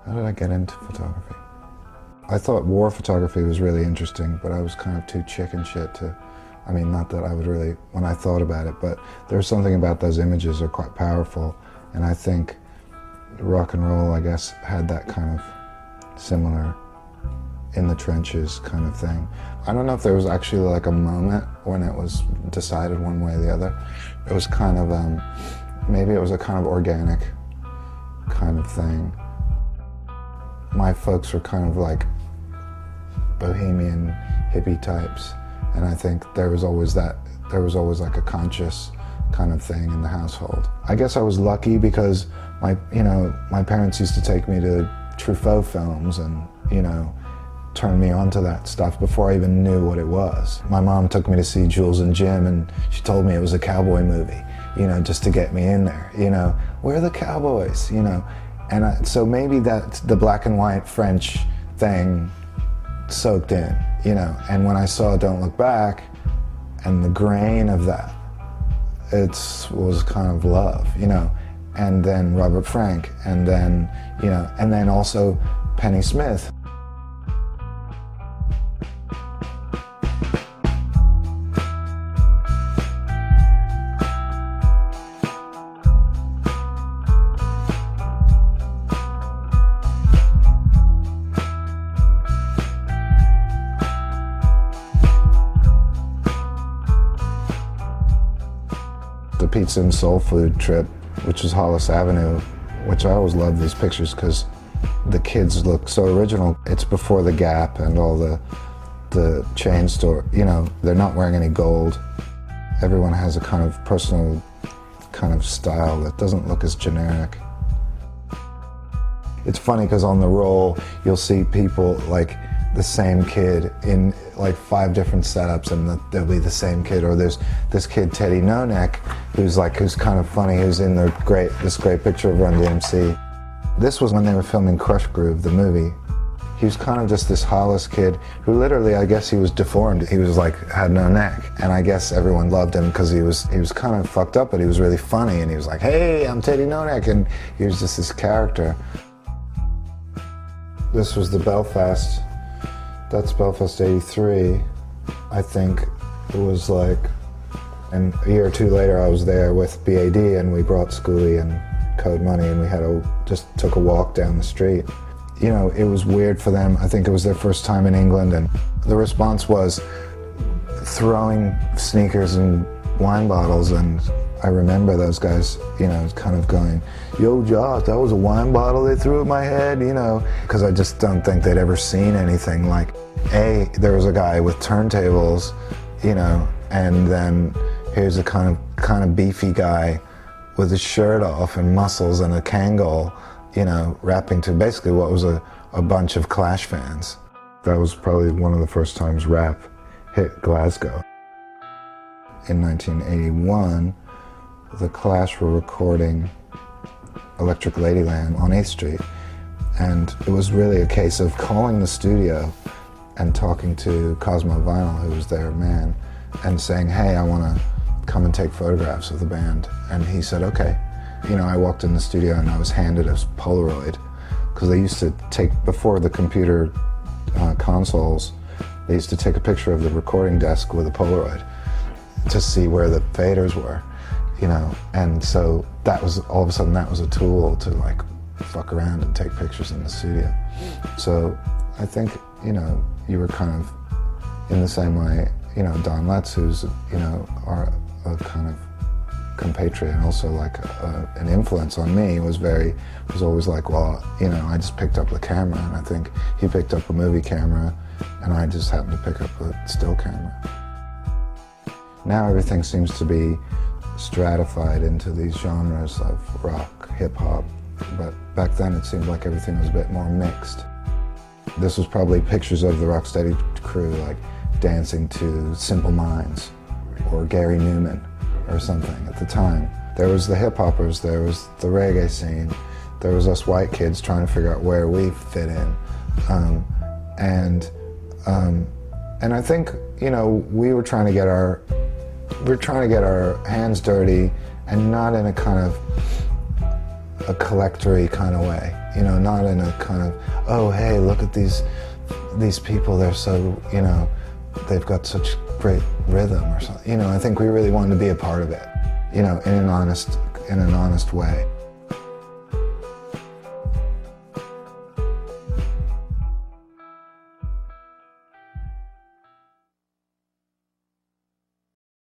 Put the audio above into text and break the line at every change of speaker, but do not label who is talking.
How did I get into photography? I thought war photography was really interesting, but I was kind of too chicken shit to, I mean, not that I would really, when I thought about it, but there's something about those images are quite powerful, and I think rock and roll, I guess, had that kind of similar in the trenches kind of thing. I don't know if there was actually like a moment when it was decided one way or the other. It was kind of, maybe it was a kind of organic kind of thing. My folks were kind of like bohemian hippie types, and I think there was always like a conscious kind of thing in the household. I guess I was lucky because my parents used to take me to Truffaut films and, turn me on to that stuff before I even knew what it was. My mom took me to see Jules and Jim, and she told me it was a cowboy movie, just to get me in there, where are the cowboys, And so maybe that's the black and white French thing soaked in, and when I saw Don't Look Back and the grain of that, it was kind of love, and then Robert Frank, and then, and then also Penny Smith. The Pizza and Soul Food trip, which was Hollis Avenue, which I always loved these pictures because the kids look so original. It's before the Gap and all the chain store, they're not wearing any gold. Everyone has a kind of personal kind of style that doesn't look as generic. It's funny because on the roll, you'll see people like the same kid in like 5 different setups, and there'll be the same kid. Or there's this kid Teddy No Neck, who's kind of funny, who's in this great picture of Run DMC. This was when they were filming Crush Groove, the movie. He was kind of just this Hollis kid who literally, I guess he was deformed. He was like, had no neck. And I guess everyone loved him because he was kind of fucked up, but he was really funny. And he was like, hey, I'm Teddy No Neck. And he was just this character. This was the Belfast. That's Belfast 83. I think it was like, and a year or two later I was there with BAD, and we brought Schoolie and Code Money, and we just took a walk down the street. It was weird for them. I think it was their first time in England, and the response was throwing sneakers and wine bottles, and I remember those guys, kind of going, yo, Josh, that was a wine bottle they threw at my head, because I just don't think they'd ever seen anything like, there was a guy with turntables, and then here's a kind of beefy guy with his shirt off and muscles and a Kangol, rapping to basically what was a bunch of Clash fans. That was probably one of the first times rap hit Glasgow. In 1981, the Clash were recording Electric Ladyland on 8th Street, and it was really a case of calling the studio and talking to Cosmo Vinyl, who was their man, and saying, hey, I want to come and take photographs of the band. And he said, okay. I walked in the studio and I was handed a Polaroid, because they used to take, before the computer consoles, they used to take a picture of the recording desk with a Polaroid to see where the faders were, and so that was, all of a sudden, that was a tool to like fuck around and take pictures in the studio. So I think, you were kind of in the same way, Don Letts, who's, a kind of compatriot and also like an influence on me, was always like, well, I just picked up the camera, and I think he picked up a movie camera, and I just happened to pick up a still camera. Now everything seems to be stratified into these genres of rock, hip-hop, but back then it seemed like everything was a bit more mixed. This was probably pictures of the Rocksteady crew like dancing to Simple Minds or Gary Newman or something at the time. There was the hip-hoppers, there was the reggae scene, there was us white kids trying to figure out where we fit in. And I think, we were trying to get our we're trying to get our hands dirty, and not in a kind of a collectory kind of way, you know, not in a kind of, oh hey, look at these people, they're so, you know, they've got such great rhythm or something. You know, I think we really wanted to be a part of it, you know, in an honest way.